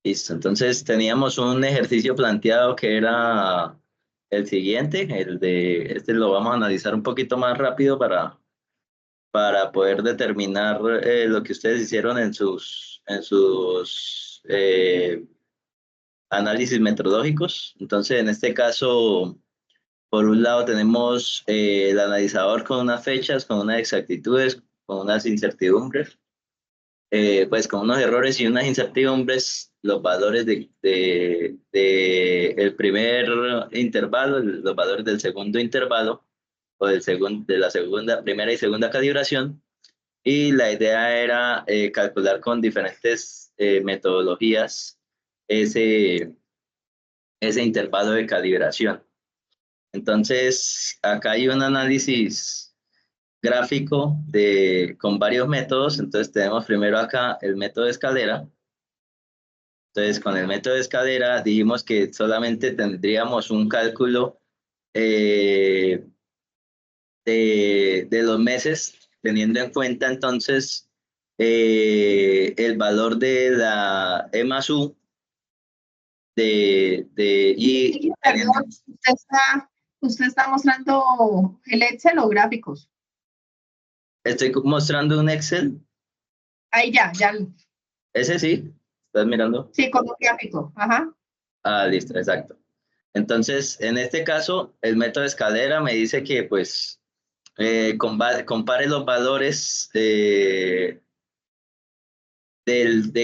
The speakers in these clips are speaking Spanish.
Listo, entonces teníamos un ejercicio planteado que era el siguiente, este lo vamos a analizar un poquito más rápido para poder determinar lo que ustedes hicieron en sus análisis metodológicos. Entonces, en este caso, por un lado tenemos el analizador con unas fechas, con unas exactitudes, con unas incertidumbres, pues con unos errores y unas incertidumbres, los valores de el primer intervalo, los valores del segundo intervalo, o de la primera y segunda calibración, y la idea era calcular con diferentes metodologías ese, ese intervalo de calibración. Entonces, acá hay un análisis gráfico con varios métodos. Entonces, tenemos primero acá el método de escalera. Entonces, con el método de escalera dijimos que solamente tendríamos un cálculo eh, de los meses, teniendo en cuenta entonces el valor de la E más U y Perdón, usted está mostrando el Excel o gráficos. estoy mostrando un Excel. Ahí ya. Ese sí, ¿estás mirando? Sí, como gráfico. Ajá. Ah, listo, exacto. Entonces, en este caso, el método de escalera me dice que pues compare los valores de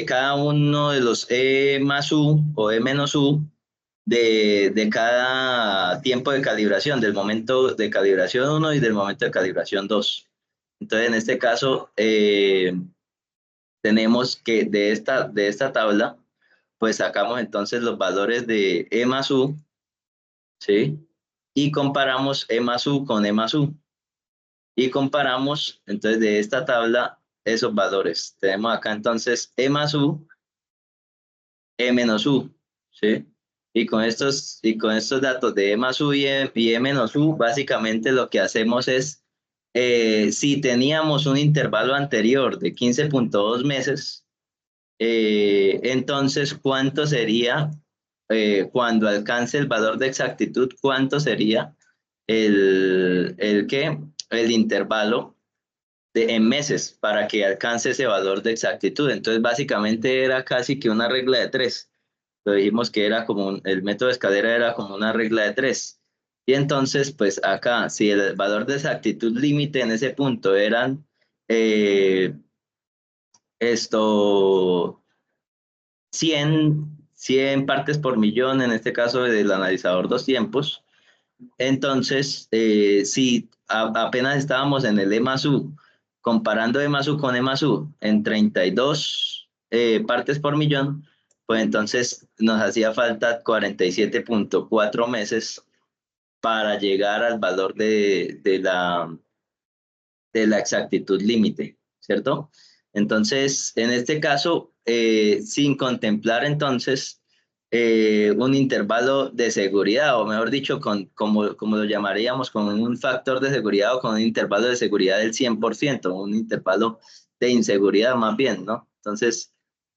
cada uno de los E más U o E menos U de cada tiempo de calibración, del momento de calibración 1 y del momento de calibración 2. Entonces, en este caso, tenemos que de esta tabla, pues sacamos entonces los valores de E más U, ¿sí? Y comparamos E más U con E más U. Y comparamos entonces de esta tabla esos valores. Tenemos acá entonces E más U, E menos U, ¿sí? Y con estos datos de E más U y E menos U, básicamente lo que hacemos es, si teníamos un intervalo anterior de 15,2 meses, entonces, ¿cuánto sería cuando alcance el valor de exactitud? ¿Cuánto sería ¿qué? El intervalo en meses para que alcance ese valor de exactitud? Entonces, básicamente era casi que una regla de tres. Lo dijimos que era como el método de escalera era como una regla de tres. Y entonces, pues acá, si el valor de exactitud límite en ese punto eran eh, esto 100 partes por millón, en este caso del analizador dos tiempos. Entonces, si apenas estábamos en el E más U, comparando E más U con E más U en 32 partes por millón, pues entonces nos hacía falta 47,4 meses para llegar al valor de la exactitud límite, ¿cierto? Entonces, en este caso, sin contemplar entonces un intervalo de seguridad, o mejor dicho, como lo llamaríamos, con un factor de seguridad o con un intervalo de seguridad del 100%, un intervalo de inseguridad más bien, ¿no? Entonces,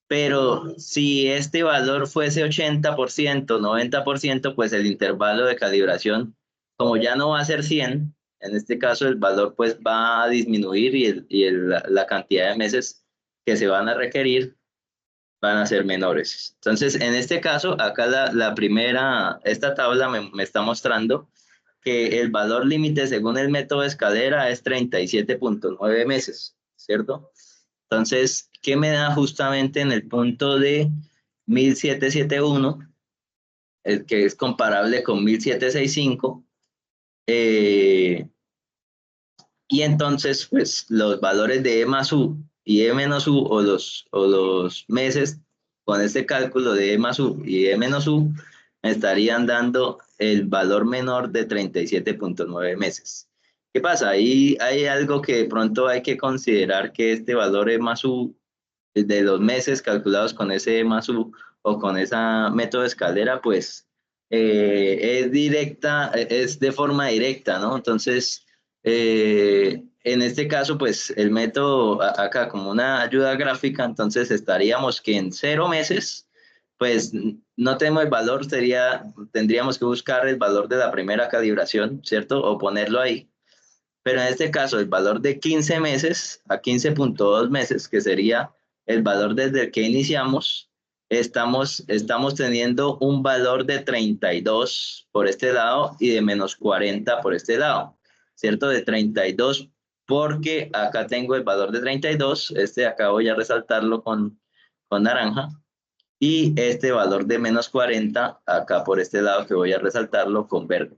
pero si este valor fuese 80%, 90%, pues el intervalo de calibración, como ya no va a ser 100, en este caso el valor pues va a disminuir y la cantidad de meses que se van a requerir van a ser menores. Entonces, en este caso, acá esta tabla me está mostrando que el valor límite según el método de escalera es 37,9 meses, ¿cierto? Entonces, ¿qué me da justamente en el punto de 1771, el que es comparable con 1765? Y entonces, pues los valores de E más U y E menos U o los meses con este cálculo de E más U y E menos U me estarían dando el valor menor de 37,9 meses. ¿Qué pasa? Ahí hay algo que de pronto hay que considerar, que este valor E más U de los meses calculados con ese E más U o con esa método de escalera, pues es de forma directa, ¿no? Entonces, en este caso, pues el método acá como una ayuda gráfica, entonces estaríamos que en 0 meses, pues no tenemos el valor, tendríamos que buscar el valor de la primera calibración, ¿cierto? O ponerlo ahí. Pero en este caso, el valor de 15 meses a 15.2 meses, que sería el valor desde el que iniciamos, estamos teniendo un valor de 32 por este lado y de menos 40 por este lado, ¿cierto? De 32 porque acá tengo el valor de 32, este de acá voy a resaltarlo con naranja, y este valor de menos 40 acá por este lado que voy a resaltarlo con verde.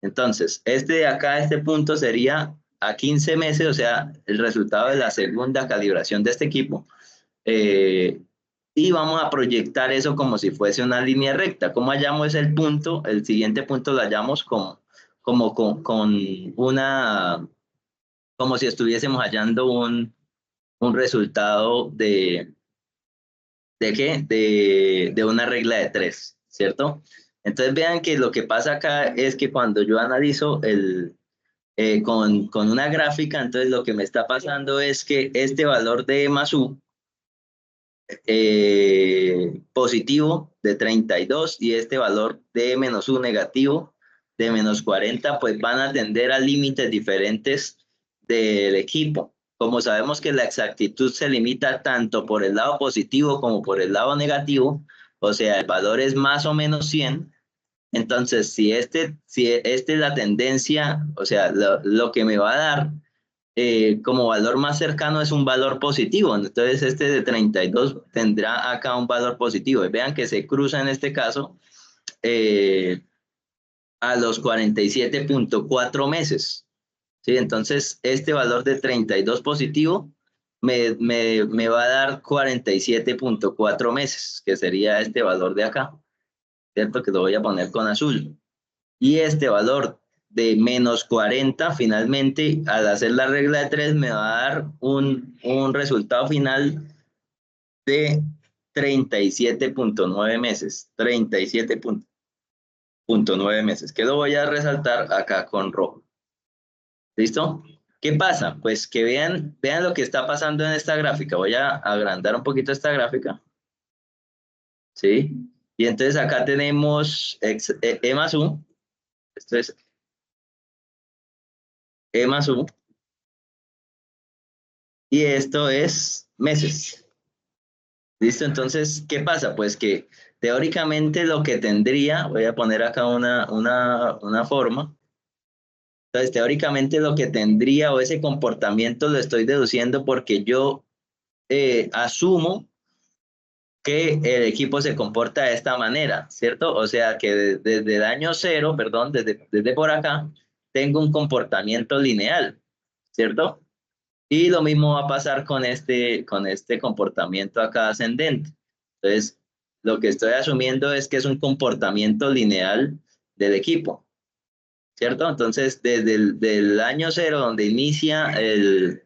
Entonces, este de acá, este punto sería a 15 meses, o sea, el resultado de la segunda calibración de este equipo. Y vamos a proyectar eso como si fuese una línea recta. ¿Cómo hallamos el punto? El siguiente punto lo hallamos con una, como si estuviésemos hallando un resultado ¿de qué? De una regla de tres, ¿cierto? Entonces vean que lo que pasa acá es que cuando yo analizo con una gráfica, entonces lo que me está pasando es que este valor de E más U positivo de 32 y este valor de E menos U negativo de menos 40, pues van a tender a límites diferentes del equipo. Como sabemos que la exactitud se limita tanto por el lado positivo como por el lado negativo, o sea, el valor es más o menos 100. Entonces, si este es la tendencia, o sea, lo que me va a dar como valor más cercano es un valor positivo. Entonces, este de 32 tendrá acá un valor positivo. Y vean que se cruza en este caso eh, a los 47.4 meses. ¿Sí? Entonces, este valor de 32 positivo me va a dar 47.4 meses, que sería este valor de acá, ¿cierto? Que lo voy a poner con azul. Y este valor de menos 40, finalmente, al hacer la regla de 3, me va a dar un resultado final de 37.9 meses. 37.9 meses, que lo voy a resaltar acá con rojo. ¿Listo? ¿Qué pasa? Pues que vean lo que está pasando en esta gráfica. Voy a agrandar un poquito esta gráfica. ¿Sí? Y entonces acá tenemos E más U. Esto es E más U. Y esto es meses. ¿Listo? Entonces, ¿qué pasa? Pues que teóricamente lo que tendría, voy a poner acá una forma. Entonces, teóricamente lo que tendría o ese comportamiento lo estoy deduciendo porque yo asumo que el equipo se comporta de esta manera, ¿cierto? O sea que desde el año cero, perdón, desde por acá, tengo un comportamiento lineal, ¿cierto? Y lo mismo va a pasar con este comportamiento acá ascendente. Entonces, lo que estoy asumiendo es que es un comportamiento lineal del equipo, ¿cierto? Entonces, desde el año cero, donde inicia el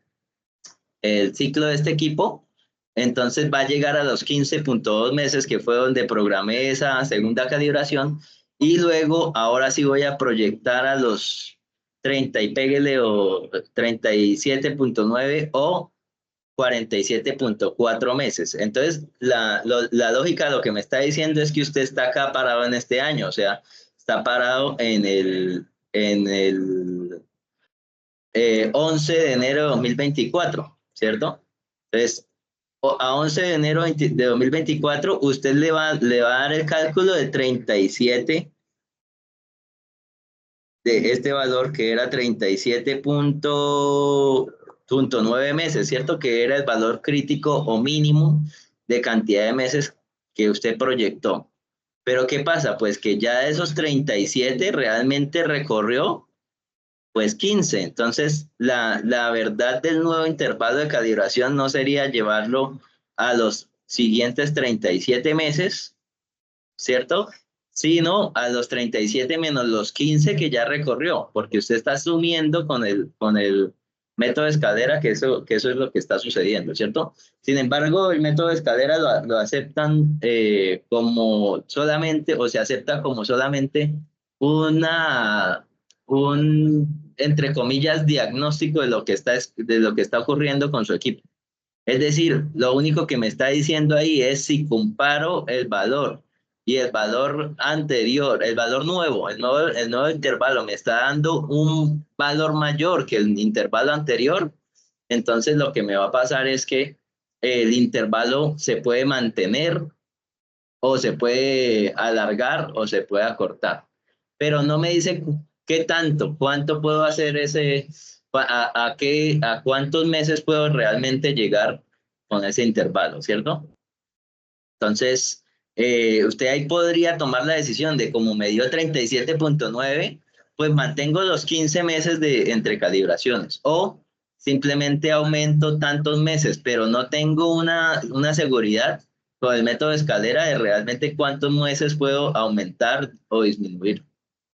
ciclo de este equipo, entonces va a llegar a los 15.2 meses, que fue donde programé esa segunda calibración, y luego, ahora sí voy a proyectar a los 30 y péguele o 37.9 o 47.4 meses. Entonces, la lógica de lo que me está diciendo es que usted está acá parado en este año, o sea, está parado en el 11 de enero de 2024, ¿cierto? Entonces, a 11 de enero de 2024, usted le va a dar el cálculo de 37 de este valor que era 37.9 meses, ¿cierto? Que era el valor crítico o mínimo de cantidad de meses que usted proyectó. Pero ¿qué pasa? Pues que ya de esos 37 realmente recorrió pues 15. Entonces, la verdad del nuevo intervalo de calibración no sería llevarlo a los siguientes 37 meses, ¿cierto? Sino a los 37 menos los 15 que ya recorrió, porque usted está asumiendo con el método de escalera que eso es lo que está sucediendo, ¿cierto? Sin embargo, el método de escalera lo aceptan como solamente, o se acepta como solamente un, entre comillas, diagnóstico de lo que está ocurriendo con su equipo. Es decir, lo único que me está diciendo ahí es si comparo el valor y el valor anterior, el valor nuevo, el nuevo intervalo me está dando un valor mayor que el intervalo anterior, entonces lo que me va a pasar es que el intervalo se puede mantener o se puede alargar o se puede acortar. Pero no me dice qué tanto, cuánto puedo hacer ese, a cuántos meses puedo realmente llegar con ese intervalo, ¿cierto? Entonces, usted ahí podría tomar la decisión de como me dio 37,9, pues mantengo los 15 meses de entre calibraciones o simplemente aumento tantos meses, pero no tengo una seguridad con el método de escalera de realmente cuántos meses puedo aumentar o disminuir,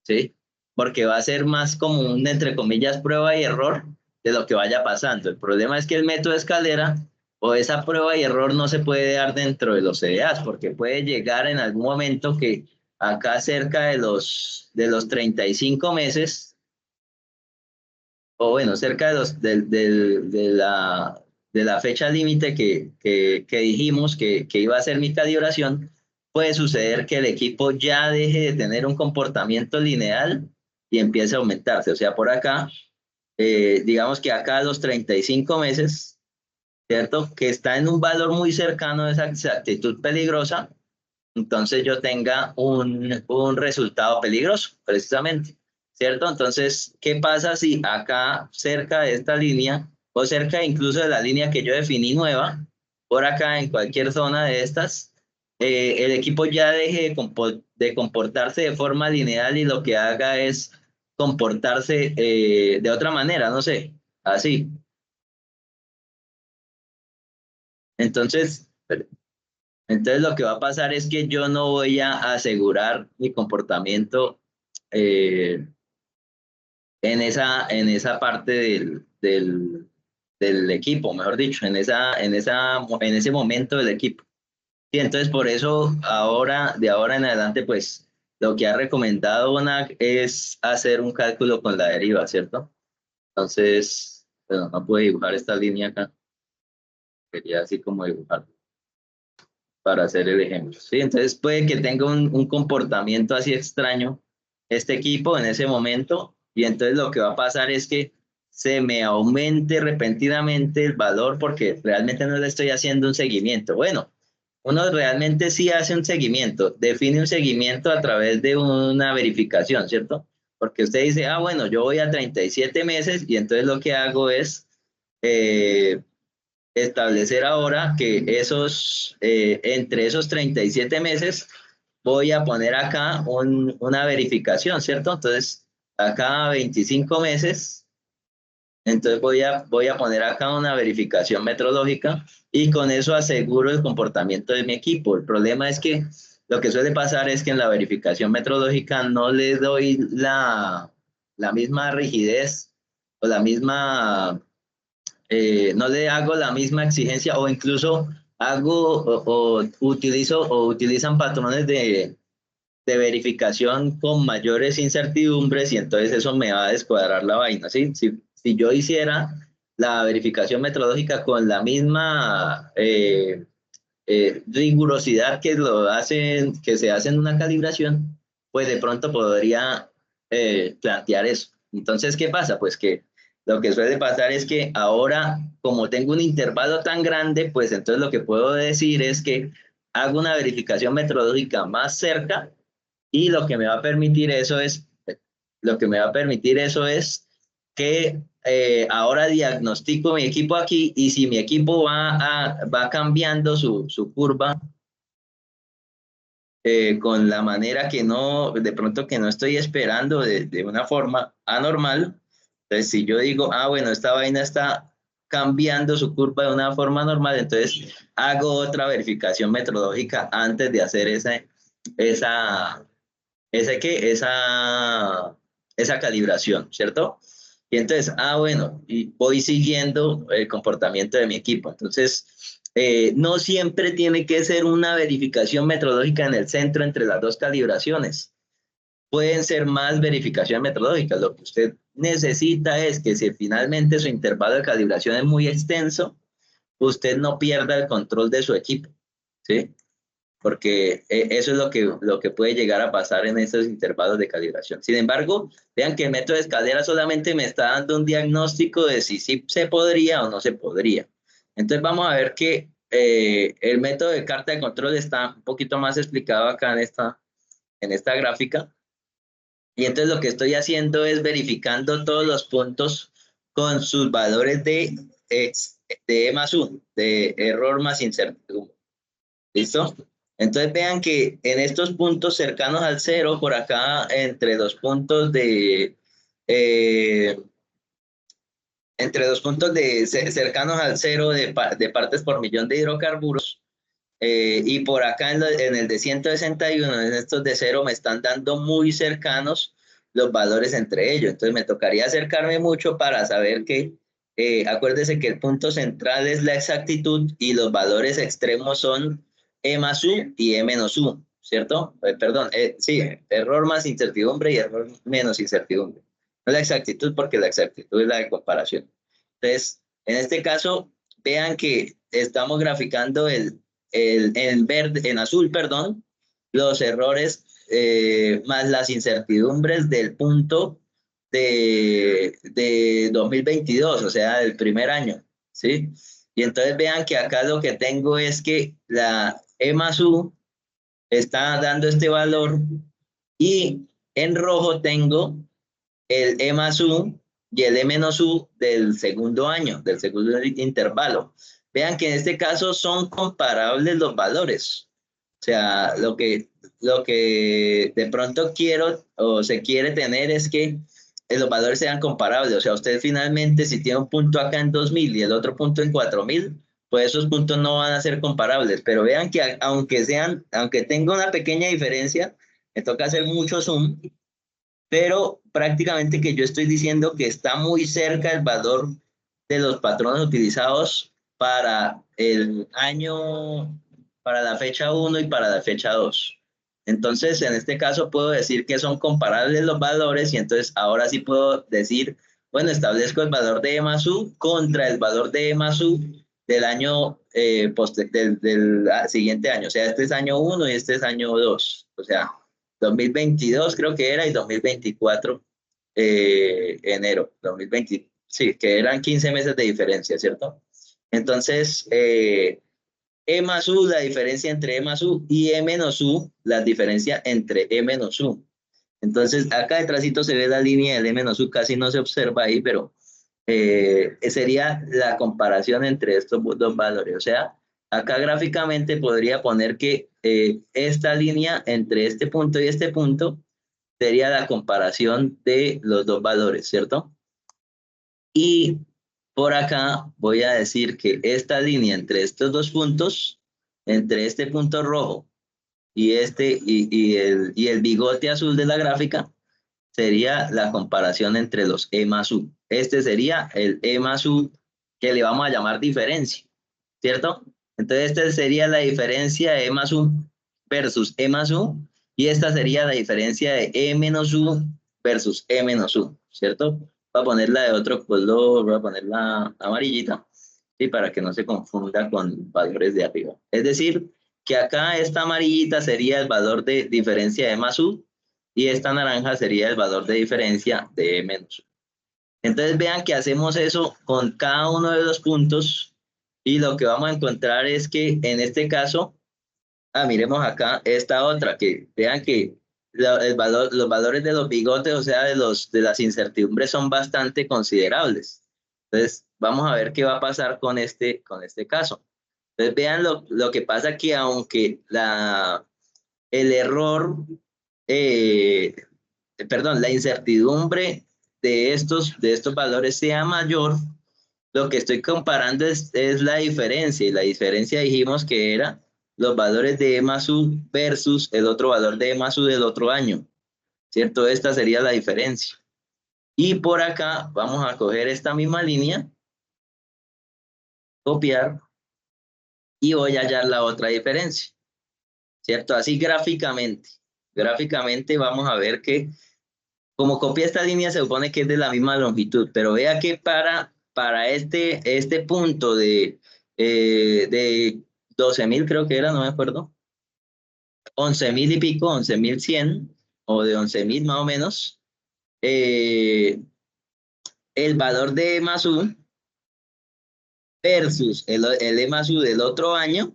¿sí? Porque va a ser más como un, entre comillas, prueba y error de lo que vaya pasando. El problema es que el método de escalera o esa prueba y error no se puede dar dentro de los CDAs, porque puede llegar en algún momento que acá cerca de los 35 meses, o bueno, cerca de, los, de la fecha límite que dijimos que iba a ser mi calibración, puede suceder que el equipo ya deje de tener un comportamiento lineal y empiece a aumentarse. O sea, por acá, digamos que acá a los 35 meses, ¿cierto? Que está en un valor muy cercano a esa actitud peligrosa, entonces yo tenga un resultado peligroso, precisamente, ¿cierto? Entonces, ¿qué pasa si acá cerca de esta línea o cerca incluso de la línea que yo definí nueva, por acá en cualquier zona de estas, el equipo ya deje de comportarse de forma lineal y lo que haga es comportarse de otra manera, no sé, así. Entonces, entonces lo que va a pasar es que yo no voy a asegurar mi comportamiento eh, en esa parte del equipo, mejor dicho, en ese momento del equipo. Y entonces por eso ahora, de ahora en adelante, pues lo que ha recomendado ONAC es hacer un cálculo con la deriva, ¿cierto? Entonces, bueno, no puedo dibujar esta línea acá, quería así como dibujar para hacer el ejemplo. ¿Sí? Entonces puede que tenga un comportamiento así extraño este equipo en ese momento y entonces lo que va a pasar es que se me aumente repentinamente el valor porque realmente no le estoy haciendo un seguimiento. Bueno, uno realmente sí hace un seguimiento, define un seguimiento a través de una verificación, ¿cierto? Porque usted dice, ah, bueno, yo voy a 37 meses y entonces lo que hago es eh, establecer ahora que entre esos 37 meses voy a poner acá una verificación, ¿cierto? Entonces, acá 25 meses, entonces voy a poner acá una verificación metrológica y con eso aseguro el comportamiento de mi equipo. El problema es que lo que suele pasar es que en la verificación metrológica no le doy la misma rigidez o la misma no le hago la misma exigencia o incluso hago utilizo o utilizan patrones de verificación con mayores incertidumbres y entonces eso me va a descuadrar la vaina, ¿sí? Si yo hiciera la verificación metodológica con la misma rigurosidad que lo hacen, que se hace en una calibración, pues de pronto podría plantear eso. Entonces, ¿qué pasa? Pues que lo que suele pasar es que ahora, como tengo un intervalo tan grande, pues entonces lo que puedo decir es que hago una verificación metodológica más cerca y lo que me va a permitir eso es, lo que me va a permitir eso es que ahora diagnostico mi equipo aquí y si mi equipo va cambiando su curva con la manera que no, de pronto que no estoy esperando de una forma anormal, entonces si yo digo, ah, bueno, esta vaina está cambiando su curva de una forma normal, entonces hago otra verificación metodológica antes de hacer esa, esa calibración, ¿cierto? Y entonces, ah, bueno, y voy siguiendo el comportamiento de mi equipo. Entonces, no siempre tiene que ser una verificación metodológica en el centro entre las dos calibraciones. Pueden ser más verificaciones metodológicas. Lo que usted necesita es que si finalmente su intervalo de calibración es muy extenso, usted no pierda el control de su equipo, ¿sí? Porque eso es lo que puede llegar a pasar en estos intervalos de calibración. Sin embargo, vean que el método de escalera solamente me está dando un diagnóstico de si sí se podría o no se podría. Entonces vamos a ver que el método de carta de control está un poquito más explicado acá en esta gráfica. Y entonces lo que estoy haciendo es verificando todos los puntos con sus valores de E más 1, de error más incertidumbre. ¿Listo? Entonces vean que en estos puntos cercanos al cero, por acá, eh, entre dos puntos cercanos al cero de partes por millón de hidrocarburos, y por acá en el de 161, en estos de cero, me están dando muy cercanos los valores entre ellos. Entonces me tocaría acercarme mucho para saber que, acuérdese que el punto central es la exactitud y los valores extremos son E más U y E menos U, ¿cierto? Perdón, sí, error más incertidumbre y error menos incertidumbre. No la exactitud, porque la exactitud es la de comparación. Entonces, en este caso, vean que estamos graficando en verde, en azul, perdón, los errores más las incertidumbres del punto de 2022, o sea, del primer año, ¿sí? Y entonces vean que acá lo que tengo es que la E más U está dando este valor y en rojo tengo el E más U y el E menos U del segundo año, del segundo intervalo. Vean que en este caso son comparables los valores. O sea, lo que de pronto quiero o se quiere tener es que los valores sean comparables. O sea, usted finalmente, si tiene un punto acá en 2000 y el otro punto en 4000, pues esos puntos no van a ser comparables. Pero vean que aunque tenga una pequeña diferencia, me toca hacer mucho zoom, pero prácticamente que yo estoy diciendo que está muy cerca el valor de los patrones utilizados para el año, para la fecha 1 y para la fecha 2. Entonces, en este caso puedo decir que son comparables los valores y entonces ahora sí puedo decir, bueno, establezco el valor de E más U contra el valor de E más U del año del siguiente año. O sea, este es año 1 y este es año 2. O sea, 2022 creo que era y 2024 enero, 2020, sí, que eran 15 meses de diferencia, ¿cierto? Entonces, E más U, la diferencia entre E más U y E menos U, la diferencia entre E menos U. Entonces, acá detrásito se ve la línea del E menos U, casi no se observa ahí, pero sería la comparación entre estos dos valores. O sea, acá gráficamente podría poner que esta línea entre este punto y este punto sería la comparación de los dos valores, ¿cierto? Y por acá voy a decir que esta línea entre estos dos puntos, entre este punto rojo y el bigote azul de la gráfica, sería la comparación entre los E más U. Este sería el E más U que le vamos a llamar diferencia, ¿cierto? Entonces, esta sería la diferencia de E más U versus E más U, y esta sería la diferencia de E menos U versus E menos U, ¿cierto? Voy a ponerla de otro color, voy a ponerla amarillita, ¿sí? Para que no se confunda con valores de arriba. Es decir, que acá esta amarillita sería el valor de diferencia de E más U, y esta naranja sería el valor de diferencia de E menos U. Entonces vean que hacemos eso con cada uno de los puntos y lo que vamos a encontrar es que en este caso, miremos acá esta otra, que vean que los valores de los bigotes, o sea, de las incertidumbres son bastante considerables. Entonces vamos a ver qué va a pasar con este caso. Entonces vean lo que pasa que aunque el error, eh, perdón, la incertidumbre de estos valores sea mayor, lo que estoy comparando es la diferencia, y la diferencia dijimos que era los valores de E más U versus el otro valor de E más U del otro año, ¿cierto? Esta sería la diferencia. Y por acá vamos a coger esta misma línea, copiar, y voy a hallar la otra diferencia, ¿cierto? Así gráficamente. Gráficamente vamos a ver que como copia esta línea se supone que es de la misma longitud, pero vea que para este punto de 12.000 creo que era, no me acuerdo, 11.000 y pico, 11.100 o de 11.000 más o menos, eh, el valor de E más U versus el E más U del otro año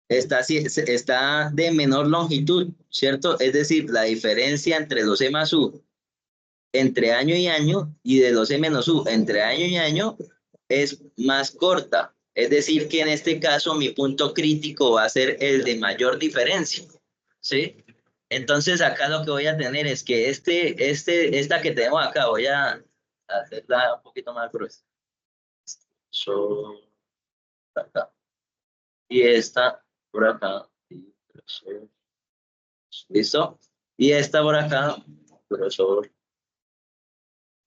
está de menor longitud, ¿cierto? Es decir, la diferencia entre los E más U entre año y año y de los E menos U entre año y año es más corta. Es decir, que en este caso mi punto crítico va a ser el de mayor diferencia, ¿sí? Entonces acá lo que voy a tener es que esta que tengo acá, voy a hacerla un poquito más gruesa. So, acá. Y esta por acá. ¿Listo? Y esta por acá, grosor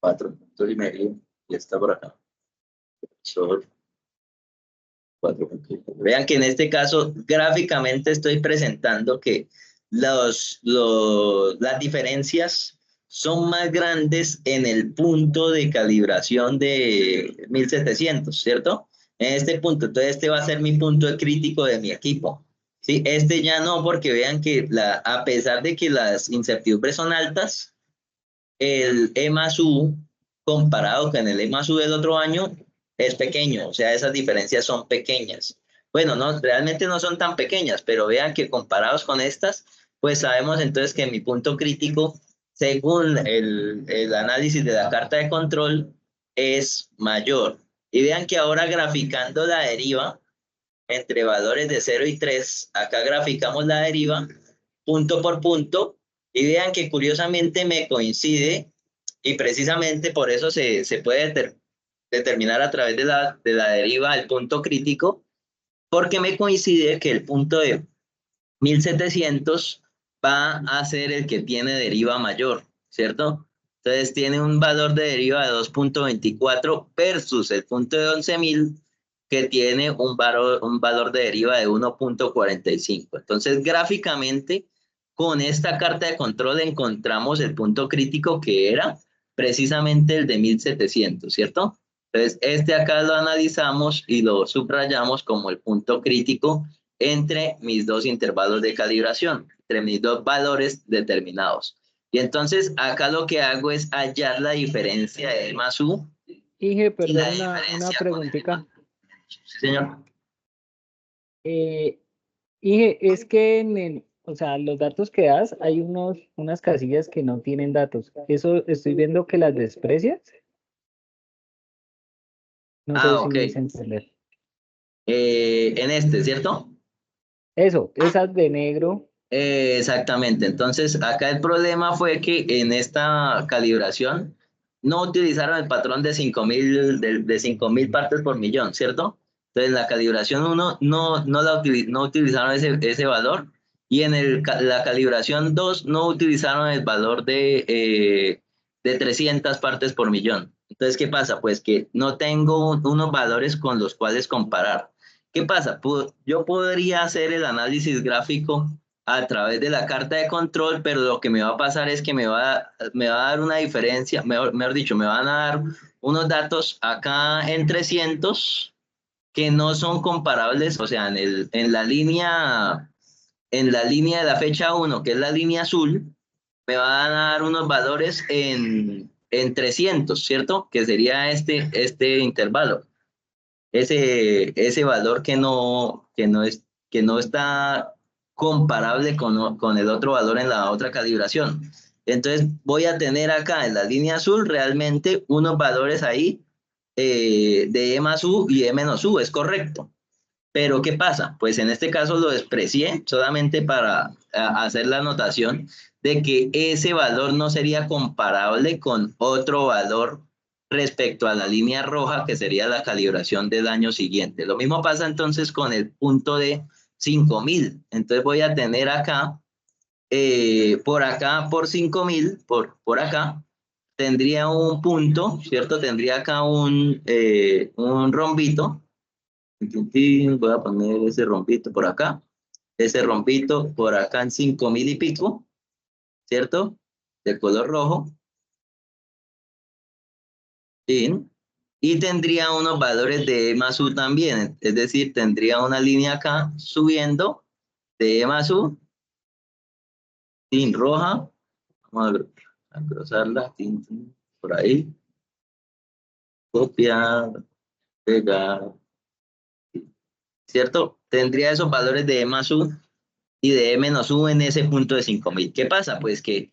4,5. Y esta por acá, grosor 4,5. Vean que en este caso gráficamente estoy presentando que las diferencias son más grandes en el punto de calibración de 1700, ¿cierto? En este punto, entonces este va a ser mi punto crítico de mi equipo. ¿Sí? Este ya no, porque vean que a pesar de que las incertidumbres son altas, el E más U comparado con el E más U del otro año es pequeño, o sea, esas diferencias son pequeñas. Bueno, no, realmente no son tan pequeñas, pero vean que comparados con estas, pues sabemos entonces que mi punto crítico, según el análisis de la carta de control, es mayor. Y vean que ahora graficando la deriva entre valores de 0 y 3, acá graficamos la deriva punto por punto, y vean que curiosamente me coincide, y precisamente por eso se puede determinar a través de la deriva el punto crítico, porque me coincide que el punto de 1700 va a ser el que tiene deriva mayor, ¿cierto? Entonces tiene un valor de deriva de 2,24 versus el punto de 11.000 que tiene un valor de deriva de 1,45. Entonces gráficamente con esta carta de control encontramos el punto crítico que era precisamente el de 1700, ¿cierto? Entonces este acá lo analizamos y lo subrayamos como el punto crítico entre mis dos intervalos de calibración, entre mis dos valores determinados. Y entonces acá lo que hago es hallar la diferencia de E más U Inge, y la perdón, una diferencia con el E más preguntita. U. Sí, señor. Eh, Inge, es que o sea, los datos que das, hay unas casillas que no tienen datos. Eso estoy viendo que las desprecias. No sé si Ok. me hice entender. En este, ¿cierto? Eso, esas de negro. Exactamente. Entonces, acá el problema fue que en esta calibración no utilizaron el patrón de 5.000 de 5.000 partes por millón, ¿cierto? Entonces, en la calibración 1 no utilizaron ese valor, y en la calibración 2 no utilizaron el valor de 300 partes por millón. Entonces, ¿qué pasa? Pues que no tengo unos valores con los cuales comparar. ¿Qué pasa? Yo podría hacer el análisis gráfico a través de la carta de control, pero lo que me va a pasar es que me va a dar una diferencia, mejor dicho, me van a dar unos datos acá en 300 que no son comparables, o sea, en la línea de la fecha 1, que es la línea azul, me van a dar unos valores en 300, ¿cierto? Que sería este intervalo. Ese valor que no está comparable con el otro valor en la otra calibración. Entonces voy a tener acá en la línea azul realmente unos valores ahí de E más U y E menos U, es correcto. Pero ¿qué pasa? Pues en este caso lo desprecié solamente para hacer la anotación de que ese valor no sería comparable con otro valor respecto a la línea roja, que sería la calibración del año siguiente. Lo mismo pasa entonces con el punto de 5.000. Entonces voy a tener por acá, por 5.000, por acá, tendría un punto, ¿cierto? Tendría acá un rombito. Voy a poner ese rompito por acá, ese rompito por acá en 5.000 y pico, ¿cierto? De color rojo. y tendría unos valores de E más U también, es decir, tendría una línea acá subiendo de E más U, tin roja, vamos a cruzarla, tin, por ahí, copiar, pegar, ¿cierto? Tendría esos valores de E más U y de E menos U en ese punto de 5000. ¿Qué pasa? Pues que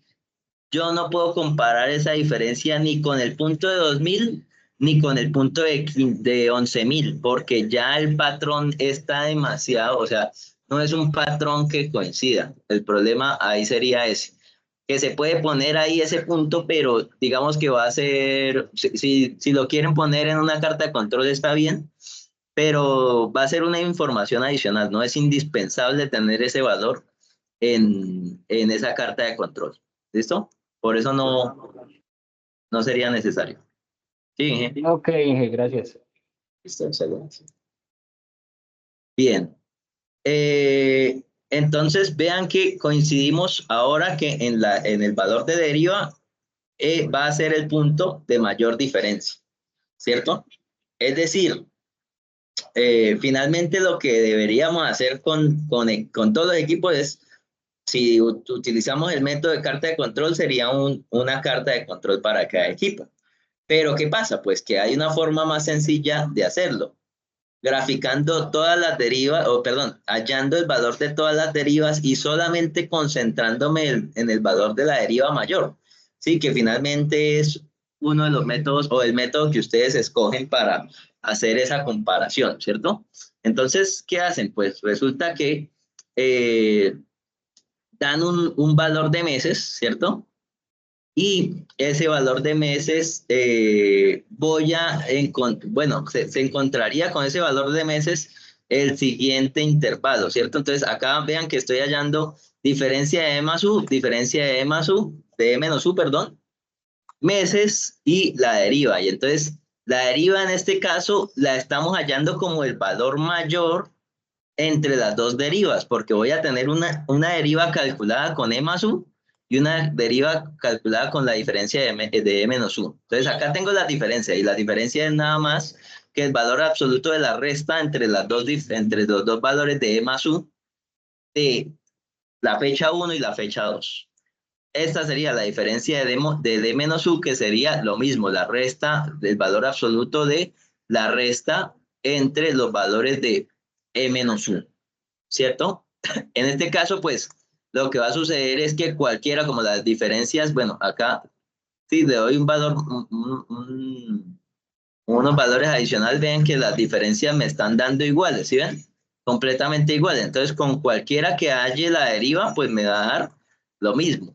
yo no puedo comparar esa diferencia ni con el punto de 2000 ni con el punto de 11.000, porque ya el patrón está demasiado, o sea, no es un patrón que coincida. El problema ahí sería ese, que se puede poner ahí ese punto, pero digamos que va a ser, si lo quieren poner en una carta de control está bien, pero va a ser una información adicional, no es indispensable tener ese valor en esa carta de control. ¿Listo? Por eso no sería necesario. Sí, Inge. Ok, Inge, gracias. Listo, excelente. Bien. Entonces vean que coincidimos ahora que en el valor de deriva va a ser el punto de mayor diferencia, ¿cierto? Es decir, finalmente lo que deberíamos hacer con todos los equipos es, si utilizamos el método de carta de control, sería una carta de control para cada equipo. Pero ¿qué pasa? Pues que hay una forma más sencilla de hacerlo, graficando todas las derivas, o perdón, hallando el valor de todas las derivas y solamente concentrándome en el valor de la deriva mayor. Sí, que finalmente es uno de los métodos o el método que ustedes escogen para hacer esa comparación, ¿cierto? Entonces, ¿qué hacen? Pues resulta que dan un valor de meses, ¿cierto? Y ese valor de meses bueno, se encontraría con ese valor de meses el siguiente intervalo, ¿cierto? Entonces acá vean que estoy hallando diferencia de E más U, diferencia de E más U, de E menos U, perdón, meses y la deriva. Y entonces la deriva en este caso la estamos hallando como el valor mayor entre las dos derivas, porque voy a tener una deriva calculada con E más U y una deriva calculada con la diferencia de E menos U. Entonces acá tengo la diferencia y la diferencia es nada más que el valor absoluto de la resta entre entre los dos valores de E más U de la fecha 1 y la fecha 2. Esta sería la diferencia de D menos U, que sería lo mismo, la resta del valor absoluto de la resta entre los valores de E menos U. ¿Cierto? En este caso, pues, lo que va a suceder es que cualquiera, como las diferencias, bueno, acá sí le doy un valor, unos valores adicionales, ven que las diferencias me están dando iguales, ¿sí ven? Completamente iguales. Entonces, con cualquiera que halle la deriva, pues me va a dar lo mismo.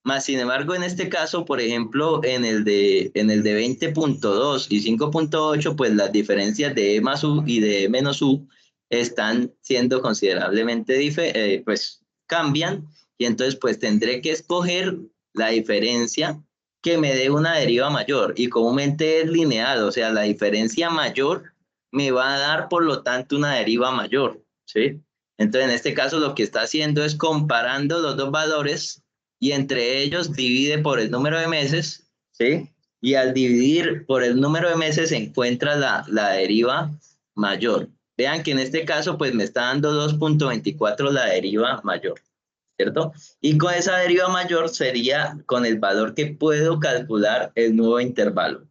Más sin embargo, en este caso, por ejemplo, en el de 20.2 y 5.8, pues las diferencias de E más U y de E menos U están siendo considerablemente, pues cambian, y entonces pues tendré que escoger la diferencia que me dé una deriva mayor, y comúnmente es lineal, o sea, la diferencia mayor me va a dar, por lo tanto, una deriva mayor, ¿sí? Entonces, en este caso, lo que está haciendo es comparando los dos valores y entre ellos divide por el número de meses, ¿sí? Y al dividir por el número de meses se encuentra la deriva mayor. Vean que en este caso pues me está dando 2.24 la deriva mayor, ¿cierto? Y con esa deriva mayor sería con el valor que puedo calcular el nuevo intervalo.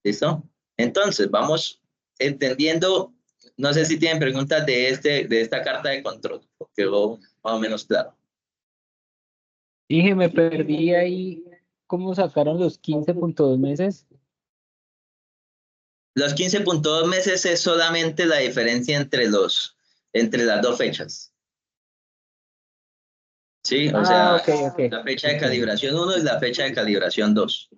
¿Listo? Entonces vamos entendiendo, no sé si tienen preguntas de esta carta de control, porque quedó más o menos claro. Dije, me perdí ahí. ¿Cómo sacaron los 15.2 meses? Los 15.2 meses es solamente la diferencia entre las dos fechas. Sí, o Ah, sea, ok, ok. la fecha de Entiendo. calibración 1 y la fecha de calibración 2.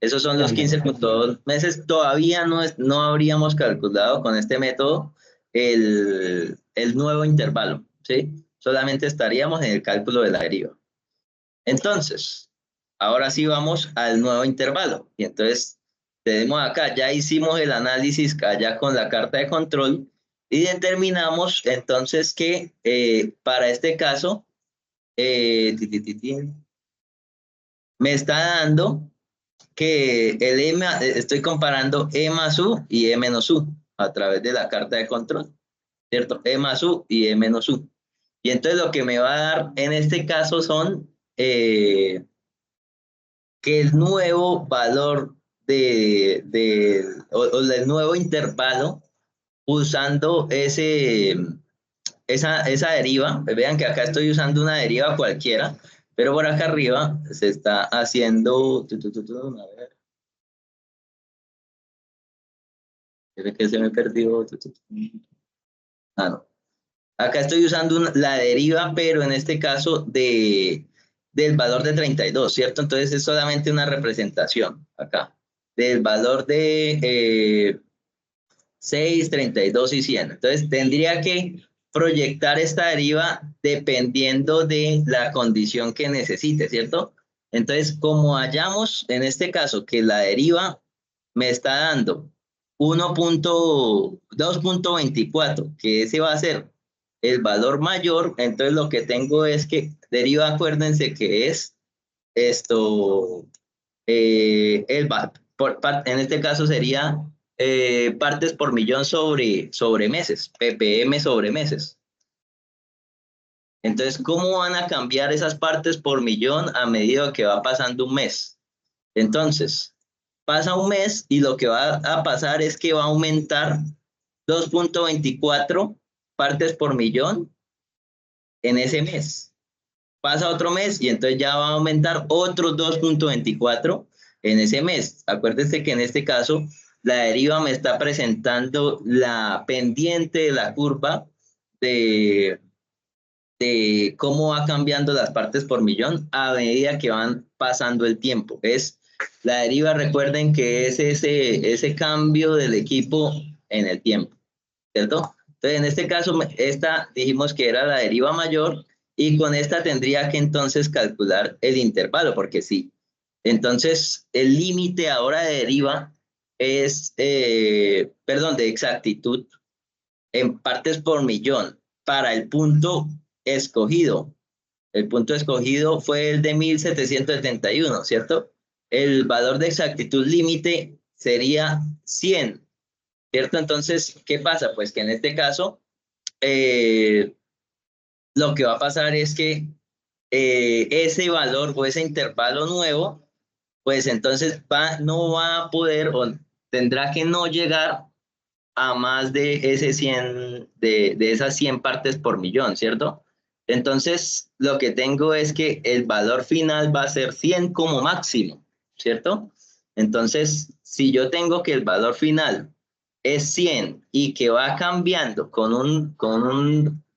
Esos son Ya, los ya, ya. 15.2 meses. Todavía no habríamos calculado con este método el nuevo intervalo, ¿sí? Solamente estaríamos en el cálculo de la deriva. Entonces, ahora sí vamos al nuevo intervalo. Y entonces tenemos acá, ya hicimos el análisis allá con la carta de control y determinamos entonces que para este caso me está dando que estoy comparando E más U y E menos U a través de la carta de control, ¿cierto? E más U y E menos U. Y entonces lo que me va a dar en este caso son que el nuevo valor o el nuevo intervalo usando esa deriva. Vean que acá estoy usando una deriva cualquiera, pero por acá arriba se está haciendo, a ver, creo que se me perdió. Ah, no. Acá estoy usando la deriva, pero en este caso del valor de 32, ¿cierto? Entonces es solamente una representación acá del valor de 6, 32 y 100. Entonces tendría que proyectar esta deriva dependiendo de la condición que necesite, ¿cierto? Entonces, como hallamos en este caso que la deriva me está dando 2.24, que ese va a ser el valor mayor, entonces lo que tengo es que deriva, acuérdense que es esto, en este caso sería partes por millón sobre meses, ppm sobre meses. Entonces, ¿cómo van a cambiar esas partes por millón a medida que va pasando un mes? Entonces, pasa un mes y lo que va a pasar es que va a aumentar 2.24 partes por millón en ese mes. Pasa otro mes y entonces ya va a aumentar otros 2.24 en ese mes. Acuérdense que en este caso la deriva me está presentando la pendiente de la curva de cómo va cambiando las partes por millón a medida que van pasando el tiempo. La deriva, recuerden que es ese cambio del equipo en el tiempo, ¿cierto? Entonces, en este caso, esta dijimos que era la deriva mayor y con esta tendría que entonces calcular el intervalo, porque sí. Entonces, el límite ahora de deriva es, perdón, de exactitud en partes por millón para el punto escogido. El punto escogido fue el de 1771, ¿cierto? El valor de exactitud límite sería 100, ¿cierto? Entonces, ¿qué pasa? Pues que en este caso, lo que va a pasar es que ese valor o ese intervalo nuevo, pues entonces no va a poder o tendrá que no llegar a más de ese 100, de esas 100 partes por millón, ¿cierto? Entonces, lo que tengo es que el valor final va a ser 100 como máximo, ¿cierto? Entonces, si yo tengo que el valor final es 100 y que va cambiando con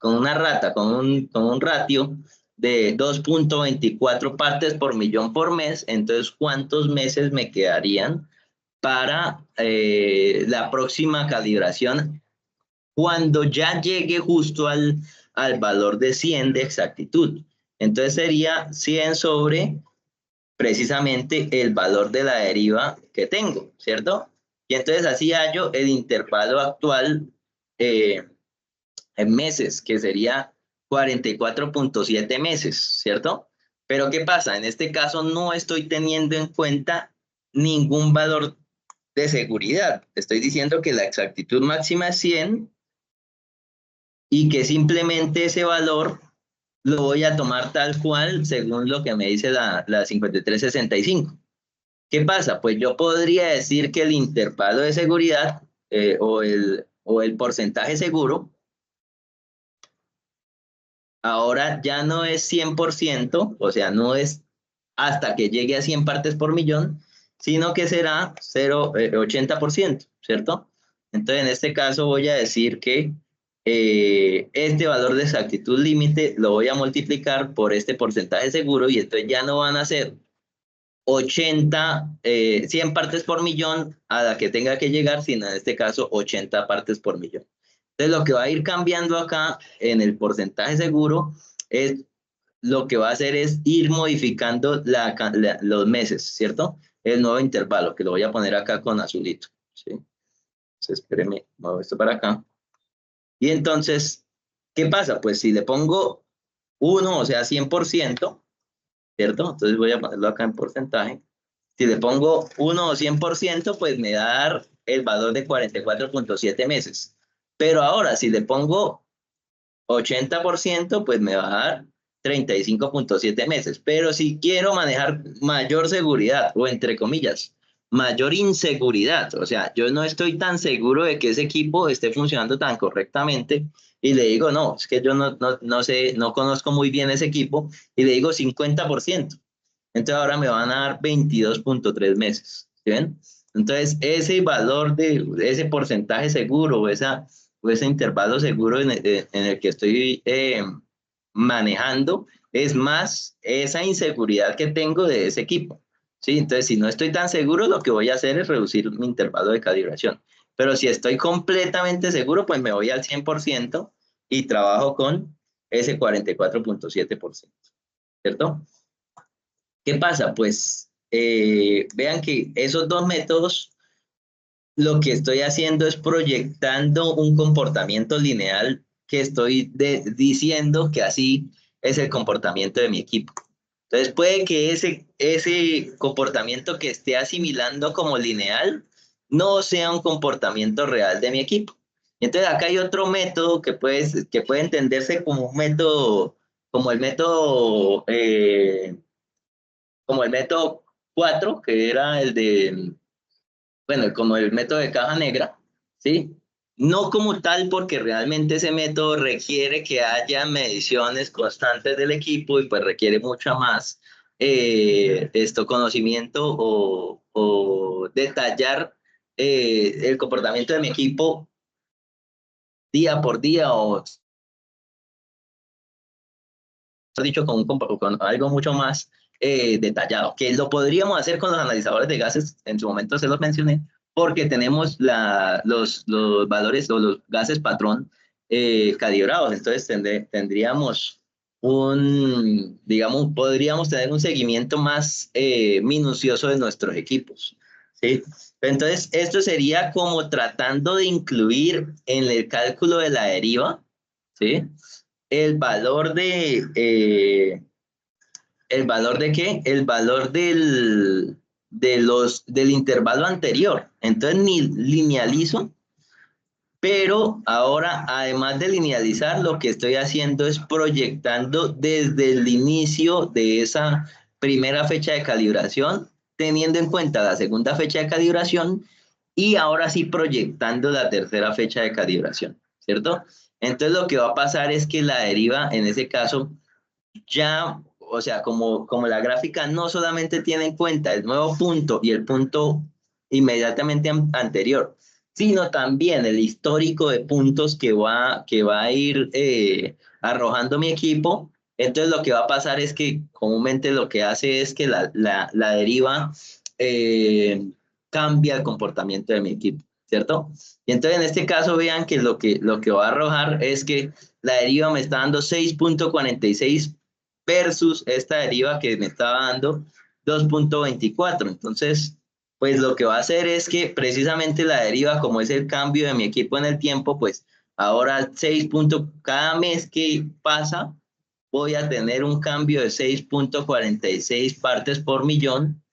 una rata, con un ratio de 2.24 partes por millón por mes, entonces, ¿cuántos meses me quedarían para la próxima calibración cuando ya llegue justo al valor de 100 de exactitud? Entonces sería 100 sobre precisamente el valor de la deriva que tengo, ¿cierto? Y entonces así hallo el intervalo actual en meses, que sería 44.7 meses, ¿cierto? Pero ¿qué pasa? En este caso no estoy teniendo en cuenta ningún valor de seguridad. Estoy diciendo que la exactitud máxima es 100 y que simplemente ese valor lo voy a tomar tal cual según lo que me dice la 5365. ¿Qué pasa? Pues yo podría decir que el intervalo de seguridad o el porcentaje seguro ahora ya no es 100%, o sea, no es hasta que llegue a 100 partes por millón, sino que será 80%, ¿cierto? Entonces, en este caso voy a decir que este valor de exactitud límite lo voy a multiplicar por este porcentaje seguro y entonces ya no van a ser 100 partes por millón a la que tenga que llegar, sino en este caso 80 partes por millón. Entonces, lo que va a ir cambiando acá en el porcentaje seguro es lo que va a hacer es ir modificando los meses, ¿cierto? El nuevo intervalo, que lo voy a poner acá con azulito, ¿sí? Entonces, espérenme, muevo esto para acá. Y entonces, ¿qué pasa? Pues si le pongo 1, o sea, 100%, ¿cierto? Entonces voy a ponerlo acá en porcentaje. Si le pongo 1 o 100%, pues me va a dar el valor de 44.7 meses. Pero ahora, si le pongo 80%, pues me va a dar 35.7 meses. Pero si quiero manejar mayor seguridad, o entre comillas, mayor inseguridad, o sea, yo no estoy tan seguro de que ese equipo esté funcionando tan correctamente, y le digo, no, es que yo no sé, no conozco muy bien ese equipo, y le digo 50%. Entonces ahora me van a dar 22.3 meses. ¿Sí ven? Entonces ese valor de ese porcentaje seguro o ese intervalo seguro en el que estoy manejando es más esa inseguridad que tengo de ese equipo. ¿Sí? Entonces si no estoy tan seguro, lo que voy a hacer es reducir mi intervalo de calibración. Pero si estoy completamente seguro, pues me voy al 100% y trabajo con ese 44.7%. ¿Cierto? ¿Qué pasa? Pues vean que esos dos métodos, lo que estoy haciendo es proyectando un comportamiento lineal que estoy diciendo que así es el comportamiento de mi equipo. Entonces puede que ese comportamiento que esté asimilando como lineal no sea un comportamiento real de mi equipo. Entonces acá hay otro método que puede entenderse como un método, como el método como el método 4 que era el de, bueno, como el método de caja negra, ¿sí? No como tal, porque realmente ese método requiere que haya mediciones constantes del equipo y pues requiere mucho más conocimiento o detallar el comportamiento de mi equipo día por día o dicho con algo mucho más detallado, que lo podríamos hacer con los analizadores de gases, en su momento se los mencioné, porque tenemos los valores o los gases patrón calibrados, entonces tendríamos digamos, podríamos tener un seguimiento más minucioso de nuestros equipos, ¿sí? Entonces, esto sería como tratando de incluir en el cálculo de la deriva, ¿sí? El valor ¿el valor de qué? El valor del intervalo anterior. Entonces, linealizo, pero ahora, además de linealizar, lo que estoy haciendo es proyectando desde el inicio de esa primera fecha de calibración, teniendo en cuenta la segunda fecha de calibración y ahora sí proyectando la tercera fecha de calibración, ¿cierto? Entonces, lo que va a pasar es que la deriva, en ese caso, ya, o sea, como la gráfica no solamente tiene en cuenta el nuevo punto y el punto inmediatamente anterior, sino también el histórico de puntos que va a ir arrojando mi equipo. Entonces lo que va a pasar es que comúnmente lo que hace es que la deriva eh, cambia el comportamiento de mi equipo, ¿cierto? Y entonces en este caso vean que lo que va a arrojar es que la deriva me está dando 6.46 versus esta deriva que me estaba dando 2.24. Entonces, pues lo que va a hacer es que precisamente la deriva, como es el cambio de mi equipo en el tiempo, pues ahora cada mes que pasa, voy a tener un cambio de 6.46 partes por millón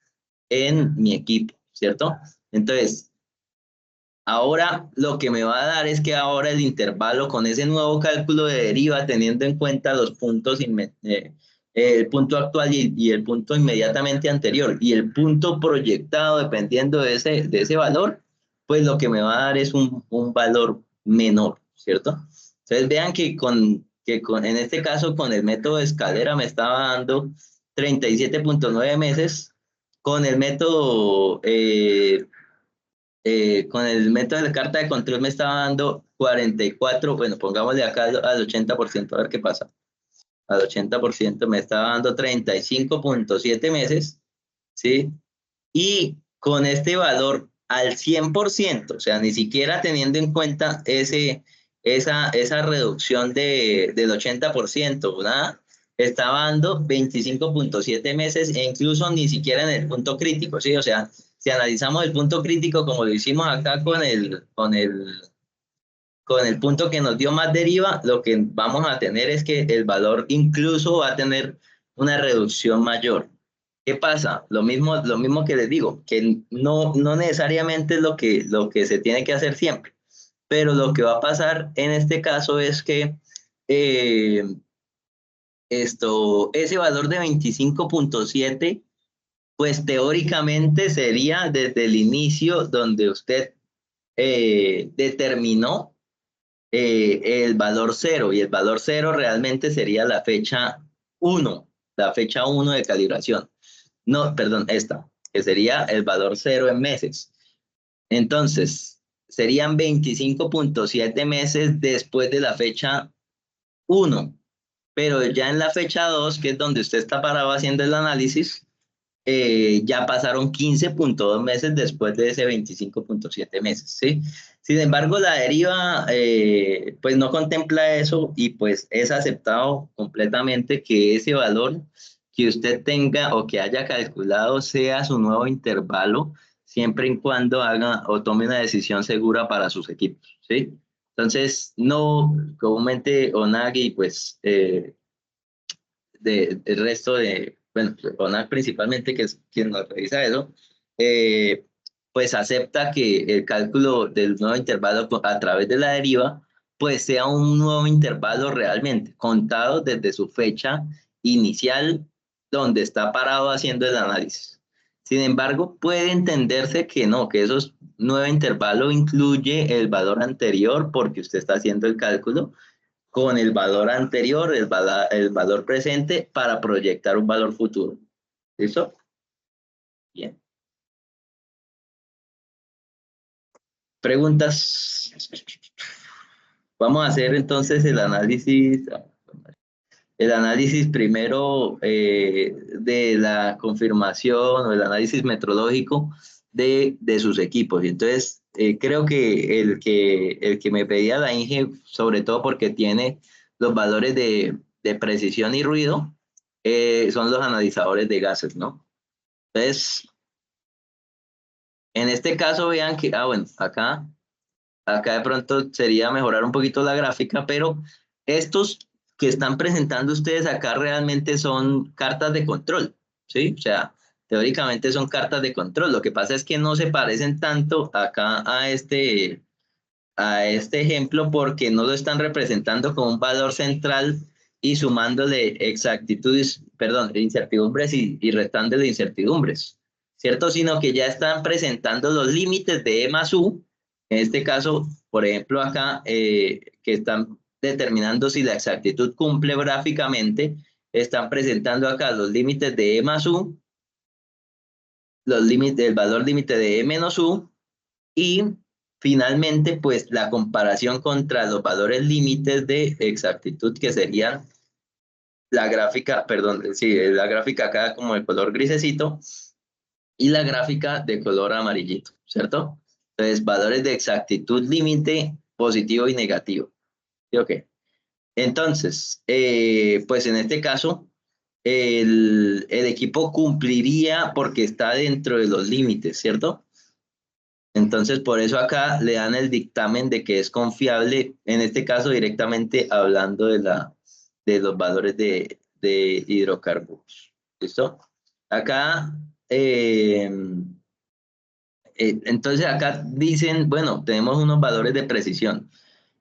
en mi equipo, ¿cierto? Entonces, ahora lo que me va a dar es que ahora el intervalo con ese nuevo cálculo de deriva, teniendo en cuenta los puntos, el punto actual y el punto inmediatamente anterior y el punto proyectado dependiendo de ese valor, pues lo que me va a dar es un valor menor, ¿cierto? Entonces vean en este caso con el método de escalera me estaba dando 37.9 meses, con el método con el método de la carta de control me estaba dando 44, bueno, pongámosle acá al 80%, a ver qué pasa. Al 80% me estaba dando 35.7 meses, ¿sí? Y con este valor al 100%, o sea, ni siquiera teniendo en cuenta esa reducción del 80%, ¿verdad? Estaba dando 25.7 meses e incluso ni siquiera en el punto crítico, ¿sí? O sea, si analizamos el punto crítico como lo hicimos acá con el punto que nos dio más deriva, lo que vamos a tener es que el valor incluso va a tener una reducción mayor. ¿Qué pasa? Lo mismo que les digo, que no necesariamente es lo que se tiene que hacer siempre, pero lo que va a pasar en este caso es que eh, ese valor de 25.7, pues teóricamente sería desde el inicio donde usted determinó el valor cero, y el valor cero realmente sería la fecha uno de calibración. No, perdón, esta, que sería el valor cero en meses. Entonces, serían 25.7 meses después de la fecha uno, pero ya en la fecha 2, que es donde usted está parado haciendo el análisis, ya pasaron 15.2 meses después de ese 25.7 meses, ¿sí? Sin embargo, la deriva pues no contempla eso, y pues es aceptado completamente que ese valor que usted tenga o que haya calculado sea su nuevo intervalo, siempre y cuando haga o tome una decisión segura para sus equipos, ¿sí? Entonces, no, comúnmente Onagi, pues el resto de, bueno, ONAC principalmente, que es quien nos revisa eso, eh, pues acepta que el cálculo del nuevo intervalo a través de la deriva, pues sea un nuevo intervalo realmente, contado desde su fecha inicial, donde está parado haciendo el análisis. Sin embargo, puede entenderse que no, que esos nuevo intervalo incluye el valor anterior porque usted está haciendo el cálculo con el valor anterior, el valor presente, para proyectar un valor futuro. ¿Listo? Bien. Preguntas. Vamos a hacer entonces el análisis primero de la confirmación, o el análisis metrológico de sus equipos. Y entonces, creo que el que me pedía la Inge, sobre todo porque tiene los valores de precisión y ruido, son los analizadores de gases, ¿no? Entonces, en este caso vean que, bueno, acá de pronto sería mejorar un poquito la gráfica, pero estos que están presentando ustedes acá realmente son cartas de control, ¿sí? O sea, teóricamente son cartas de control. Lo que pasa es que no se parecen tanto acá a este ejemplo, porque no lo están representando con un valor central y sumándole exactitudes, perdón, incertidumbres y restándole incertidumbres, ¿cierto? Sino que ya están presentando los límites de E más U, en este caso, por ejemplo, acá, que están determinando si la exactitud cumple gráficamente, están presentando acá los límites de E más U, el valor límite de E menos U, y finalmente, pues la comparación contra los valores límites de exactitud, que serían la gráfica, perdón, sí, la gráfica acá como de color grisecito y la gráfica de color amarillito, ¿cierto? Entonces, valores de exactitud límite positivo y negativo. ¿Sí o qué? Entonces, pues en este caso, el equipo cumpliría porque está dentro de los límites, ¿cierto? Entonces, por eso acá le dan el dictamen de que es confiable, en este caso directamente hablando de los valores de hidrocarburos. ¿Listo? Acá, entonces acá dicen, bueno, tenemos unos valores de precisión.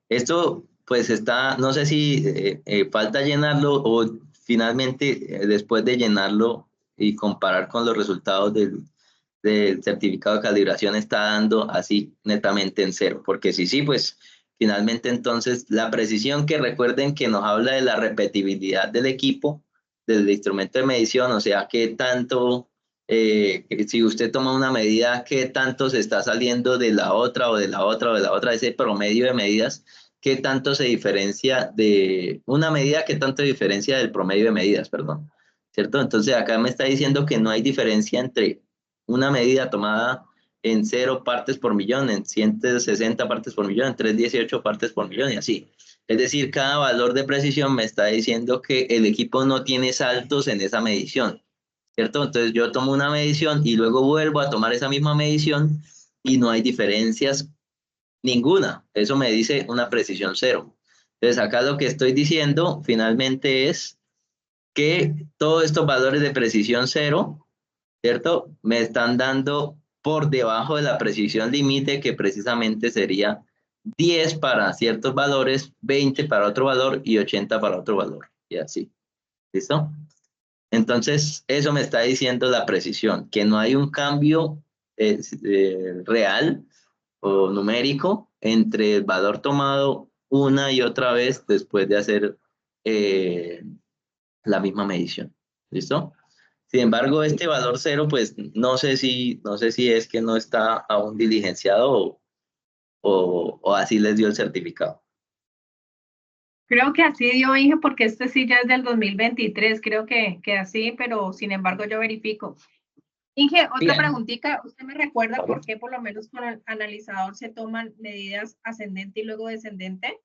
Esto pues está, no sé si falta llenarlo, o finalmente después de llenarlo y comparar con los resultados del certificado de calibración, está dando así netamente en cero, porque sí, pues finalmente entonces la precisión, que recuerden que nos habla de la repetibilidad del equipo, del instrumento de medición, o sea, qué tanto, si usted toma una medida, qué tanto se está saliendo de la otra o de la otra o de la otra, ese promedio de medidas, qué tanto se diferencia de una medida, qué tanto diferencia del promedio de medidas, perdón, ¿cierto? Entonces acá me está diciendo que no hay diferencia entre una medida tomada en 0 partes por millón, en 160 partes por millón, en 318 partes por millón y así. Es decir, cada valor de precisión me está diciendo que el equipo no tiene saltos en esa medición, ¿cierto? Entonces yo tomo una medición y luego vuelvo a tomar esa misma medición y no hay diferencias ninguna. Eso me dice una precisión cero. Entonces acá lo que estoy diciendo finalmente es que todos estos valores de precisión cero ¿cierto? Me están dando por debajo de la precisión límite, que precisamente sería 10 para ciertos valores, 20 para otro valor y 80 para otro valor. Y así. ¿Listo? Entonces, eso me está diciendo la precisión, que no hay un cambio real o numérico entre el valor tomado una y otra vez después de hacer eh, la misma medición. ¿Listo? Sin embargo, este valor cero, pues no sé si es que no está aún diligenciado o así les dio el certificado. Creo que así dio, Inge, porque este sí ya es del 2023, creo que así, pero sin embargo yo verifico. Inge, otra Bien. preguntita, ¿usted me recuerda por qué por lo menos con el analizador se toman medidas ascendente y luego descendente?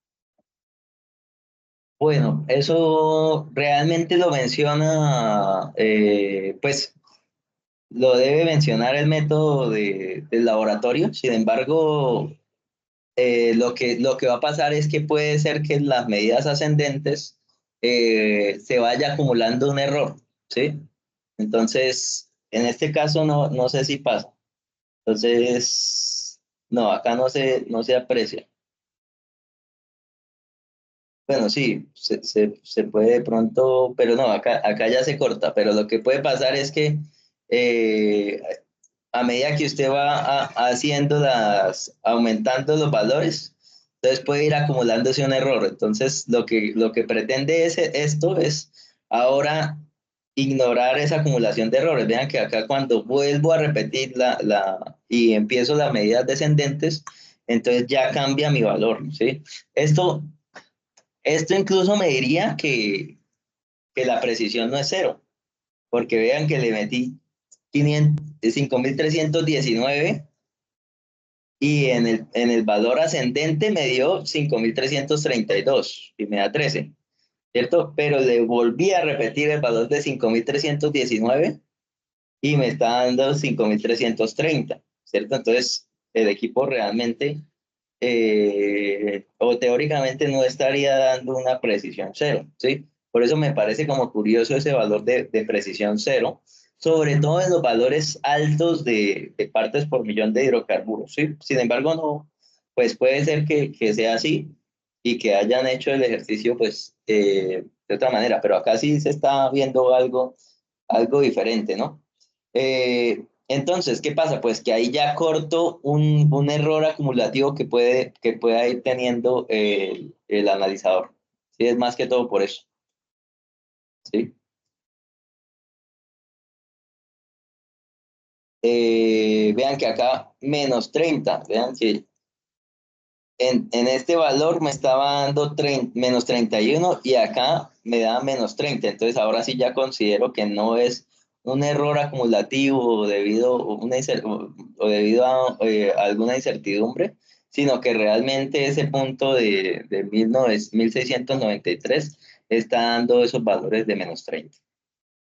Bueno, eso realmente lo menciona, pues lo debe mencionar el método del laboratorio. Sin embargo, lo que va a pasar es que puede ser que en las medidas ascendentes se vaya acumulando un error, ¿sí? Entonces, en este caso no sé si pasa. Entonces, no, acá no se aprecia. Bueno, sí, se puede de pronto, pero no, acá ya se corta, pero lo que puede pasar es que eh, a medida que usted va haciendo aumentando los valores, entonces puede ir acumulándose un error. Entonces, lo que pretende esto es ahora ignorar esa acumulación de errores. Vean que acá cuando vuelvo a repetir y empiezo las medidas descendentes, entonces ya cambia mi valor, ¿sí? Esto, esto incluso me diría que la precisión no es cero, porque vean que le metí 5.319 y en el valor ascendente me dio 5.332 y me da 13, ¿cierto? Pero le volví a repetir el valor de 5.319 y me está dando 5.330, ¿cierto? Entonces, el equipo realmente o teóricamente no estaría dando una precisión cero, ¿sí? Por eso me parece como curioso ese valor de precisión cero, sobre todo en los valores altos de partes por millón de hidrocarburos, ¿sí? Sin embargo, no, pues puede ser que sea así y que hayan hecho el ejercicio, pues, de otra manera, pero acá sí se está viendo algo diferente, ¿no? Entonces, ¿qué pasa? Pues que ahí ya corto un error acumulativo que pueda ir teniendo el analizador. Sí, es más que todo por eso. ¿Sí? Vean que acá menos 30, vean que en este valor me estaba dando menos 31 y acá me da menos 30. Entonces ahora sí ya considero que no es un error acumulativo o debido a alguna incertidumbre, sino que realmente ese punto de 1693 está dando esos valores de menos 30.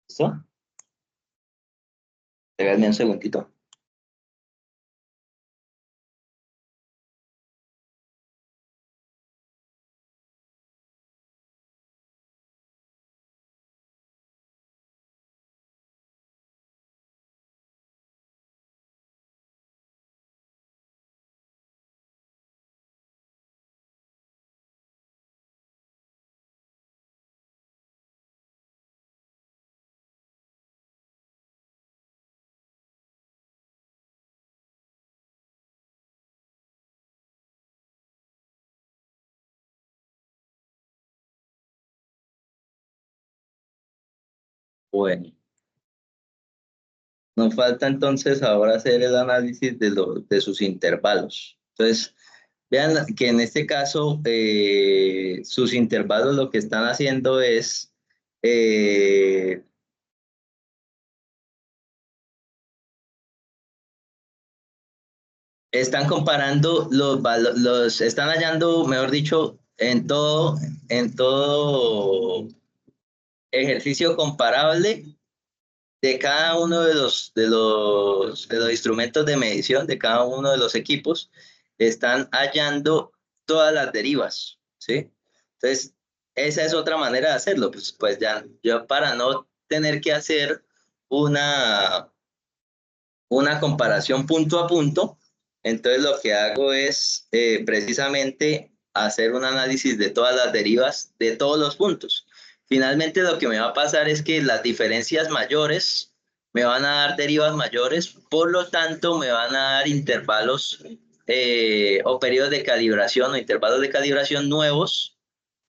¿Listo? Déjame un segundito. Bueno, nos falta entonces ahora hacer el análisis de sus intervalos. Entonces, vean que en este caso sus intervalos lo que están haciendo es eh, están comparando están hallando, mejor dicho, en todo ejercicio comparable de cada uno de los instrumentos de medición de cada uno de los equipos, están hallando todas las derivas, ¿sí? Entonces, esa es otra manera de hacerlo, pues ya, yo para no tener que hacer una, una comparación punto a punto. Entonces lo que hago es precisamente hacer un análisis de todas las derivas de todos los puntos. Finalmente lo que me va a pasar es que las diferencias mayores me van a dar derivas mayores, por lo tanto me van a dar intervalos o periodos de calibración o intervalos de calibración nuevos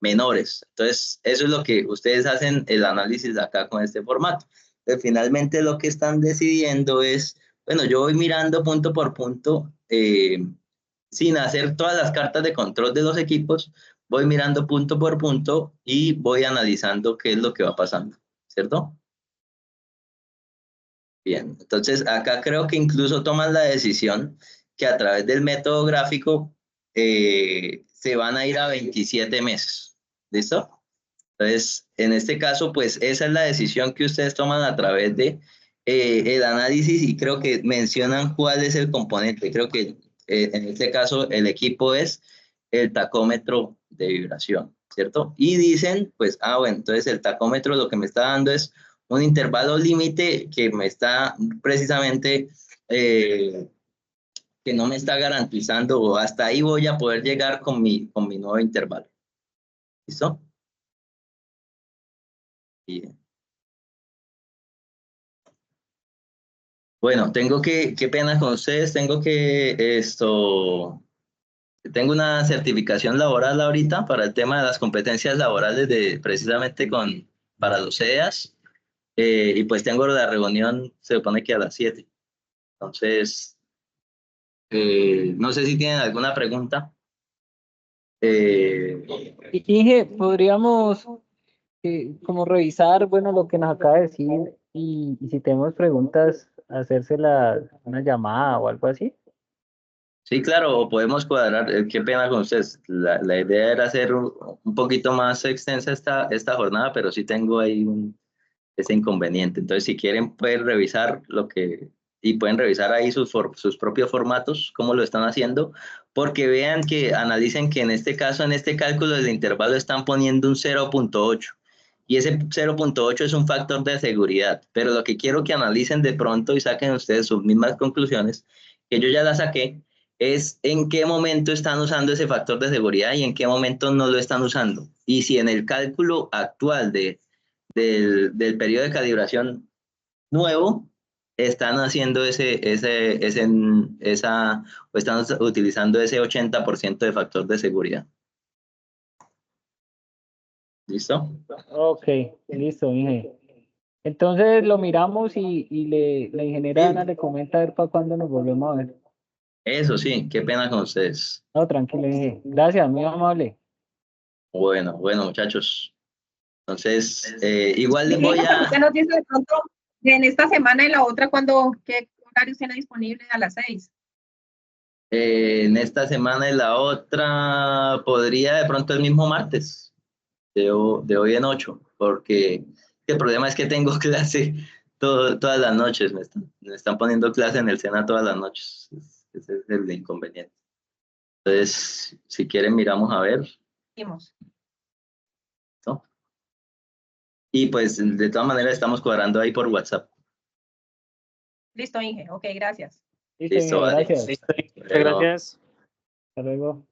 menores. Entonces eso es lo que ustedes hacen el análisis acá con este formato. Entonces, finalmente lo que están decidiendo es, bueno, yo voy mirando punto por punto, sin hacer todas las cartas de control de los equipos, voy mirando punto por punto y voy analizando qué es lo que va pasando, ¿cierto? Bien, entonces acá creo que incluso toman la decisión que a través del método gráfico se van a ir a 27 meses, ¿listo? Entonces, en este caso, pues esa es la decisión que ustedes toman a través de el análisis y creo que mencionan cuál es el componente. Creo que en este caso el equipo es el tacómetro de vibración, ¿cierto? Y dicen, pues, bueno, entonces el tacómetro lo que me está dando es un intervalo límite que me está precisamente, que no me está garantizando, o hasta ahí voy a poder llegar con mi nuevo intervalo. ¿Listo? Bien. Bueno, qué pena con ustedes, tengo una certificación laboral ahorita para el tema de las competencias laborales precisamente para los CEAs, y pues tengo la reunión, se supone que a las 7. Entonces, no sé si tienen alguna pregunta. Inge, podríamos como revisar, bueno, lo que nos acaba de decir y si tenemos preguntas, hacérselas una llamada o algo así. Sí, claro, o podemos cuadrar, qué pena con ustedes. La idea era hacer un poquito más extensa esta jornada, pero sí tengo ahí ese inconveniente. Entonces, si quieren, pueden revisar y pueden revisar ahí sus propios formatos, cómo lo están haciendo, porque vean analicen que en este caso, en este cálculo del intervalo, están poniendo un 0.8. Y ese 0.8 es un factor de seguridad, pero lo que quiero que analicen de pronto y saquen ustedes sus mismas conclusiones, que yo ya las saqué, es en qué momento están usando ese factor de seguridad y en qué momento no lo están usando. Y si en el cálculo actual del periodo de calibración nuevo, están haciendo o están utilizando ese 80% de factor de seguridad. ¿Listo? Ok, listo, Inge. Entonces lo miramos y la ingeniera Ana le comenta a ver para cuándo nos volvemos a ver. Eso sí, qué pena con ustedes. No, tranquilo, Inge. Gracias, muy amable. Bueno, muchachos. Entonces, igual les Mire, voy pero usted a... nos dice de pronto en esta semana y la otra, ¿qué horarios tiene disponible a las 6? En esta semana y la otra, podría de pronto el mismo martes, de hoy en 8, porque el problema es que tengo clase todas las noches, me están poniendo clase en el SENA todas las noches, ese es el inconveniente. Entonces, si quieren, miramos a ver, ¿no? Y pues, de todas maneras, estamos cuadrando ahí por WhatsApp. Listo, Inge. Ok, gracias. Listo, Inge, Listo, vale. gracias. Listo, Muchas gracias. Hasta luego.